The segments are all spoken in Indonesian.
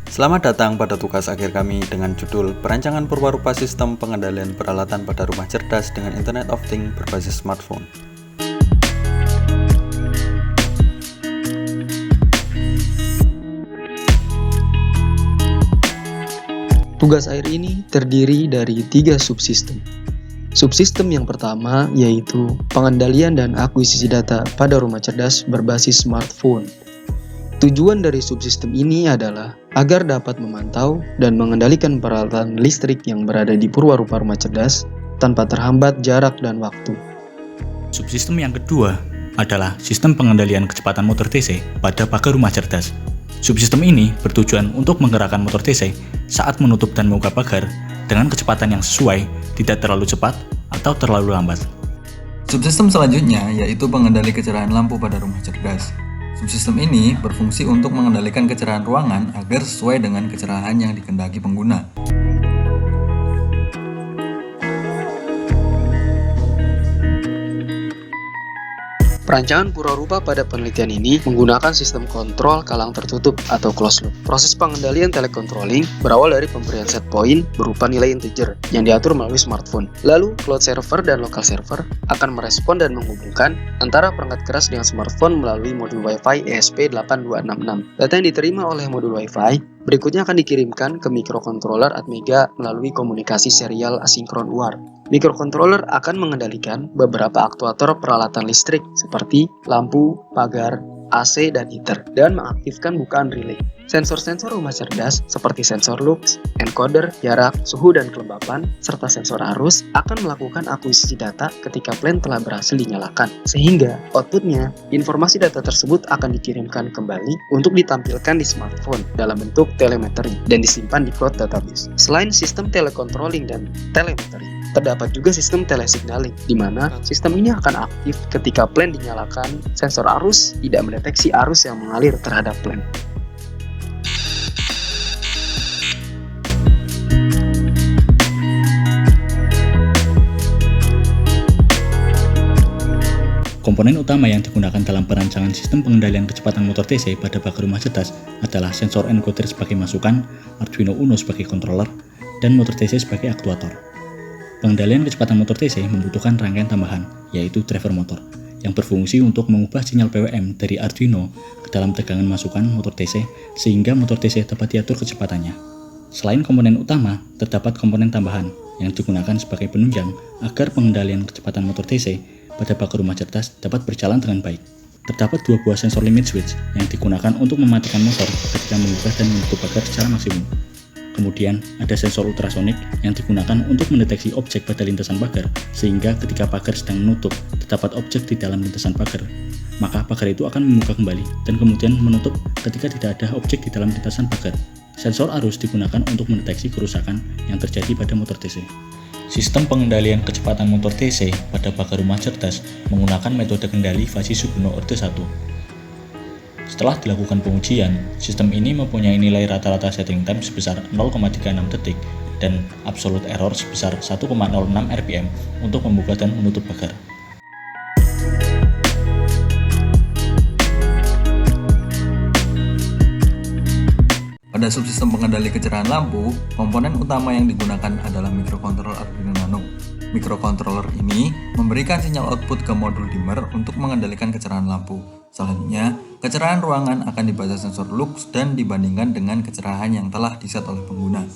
Selamat datang pada tugas akhir kami dengan judul Perancangan Purwarupa Sistem Pengendalian Peralatan pada Rumah Cerdas dengan Internet of Things berbasis smartphone. Tugas akhir ini terdiri dari 3 subsistem. Subsistem yang pertama yaitu pengendalian dan akuisisi data pada rumah cerdas berbasis smartphone. Tujuan dari subsistem ini adalah agar dapat memantau dan mengendalikan peralatan listrik yang berada di purwarupa rumah cerdas tanpa terhambat jarak dan waktu. Subsistem yang kedua adalah sistem pengendalian kecepatan motor TC pada pagar rumah cerdas. Subsistem ini bertujuan untuk menggerakkan motor TC saat menutup dan membuka pagar dengan kecepatan yang sesuai, tidak terlalu cepat atau terlalu lambat. Subsistem selanjutnya yaitu pengendali kecerahan lampu pada rumah cerdas. Subsistem ini berfungsi untuk mengendalikan kecerahan ruangan agar sesuai dengan kecerahan yang dikehendaki pengguna. Perancangan purwarupa pada penelitian ini menggunakan sistem kontrol kalang tertutup atau closed loop. Proses pengendalian telecontrolling berawal dari pemberian set point berupa nilai integer yang diatur melalui smartphone. Lalu, cloud server dan local server akan merespon dan menghubungkan antara perangkat keras dengan smartphone melalui modul Wi-Fi ESP8266. Data yang diterima oleh modul Wi-Fi berikutnya akan dikirimkan ke microcontroller Atmega melalui komunikasi serial asinkron UART. Microcontroller akan mengendalikan beberapa aktuator peralatan listrik seperti lampu, pagar, AC, dan heater, dan mengaktifkan bukaan relay. Sensor-sensor rumah cerdas seperti sensor lux, encoder, jarak, suhu, dan kelembapan, serta sensor arus akan melakukan akuisisi data ketika plan telah berhasil dinyalakan. Sehingga outputnya, informasi data tersebut akan dikirimkan kembali untuk ditampilkan di smartphone dalam bentuk telemetri dan disimpan di cloud database. Selain sistem telecontrolling dan telemetri, terdapat juga sistem telesignaling, di mana sistem ini akan aktif ketika plan dinyalakan, sensor arus tidak mendeteksi arus yang mengalir terhadap plan. Komponen utama yang digunakan dalam perancangan sistem pengendalian kecepatan motor TC pada pagar rumah cerdas adalah sensor encoder sebagai masukan, Arduino Uno sebagai controller, dan motor TC sebagai aktuator. Pengendalian kecepatan motor TC membutuhkan rangkaian tambahan, yaitu driver motor, yang berfungsi untuk mengubah sinyal PWM dari Arduino ke dalam tegangan masukan motor TC sehingga motor TC dapat diatur kecepatannya. Selain komponen utama, terdapat komponen tambahan yang digunakan sebagai penunjang agar pengendalian kecepatan motor TC pada pagar rumah cerdas dapat berjalan dengan baik. Terdapat 2 buah sensor limit switch yang digunakan untuk mematikan motor ketika membuka dan menutup pagar secara maksimum. Kemudian, ada sensor ultrasonik yang digunakan untuk mendeteksi objek pada lintasan pagar, sehingga ketika pagar sedang menutup, terdapat objek di dalam lintasan pagar, maka pagar itu akan membuka kembali dan kemudian menutup ketika tidak ada objek di dalam lintasan pagar. Sensor arus digunakan untuk mendeteksi kerusakan yang terjadi pada motor TC. Sistem pengendalian kecepatan motor TC pada pagar rumah cerdas menggunakan metode kendali Fasi Sugino Orde 1. Setelah dilakukan pengujian, sistem ini mempunyai nilai rata-rata setting time sebesar 0,36 detik dan absolute error sebesar 1,06 rpm untuk membuka dan menutup pagar. Pada subsistem pengendali kecerahan lampu, komponen utama yang digunakan adalah microcontroller Arduino Nano. Microcontroller ini memberikan sinyal output ke modul dimmer untuk mengendalikan kecerahan lampu. Selanjutnya, kecerahan ruangan akan dibaca sensor lux dan dibandingkan dengan kecerahan yang telah diset oleh pengguna.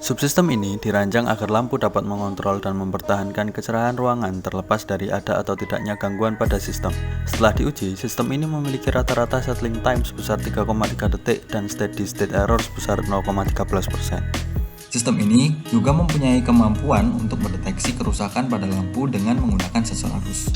Subsistem ini dirancang agar lampu dapat mengontrol dan mempertahankan kecerahan ruangan terlepas dari ada atau tidaknya gangguan pada sistem. Setelah diuji, sistem ini memiliki rata-rata settling time sebesar 3,3 detik dan steady state error sebesar 0,13%. Sistem ini juga mempunyai kemampuan untuk mendeteksi kerusakan pada lampu dengan menggunakan sensor arus.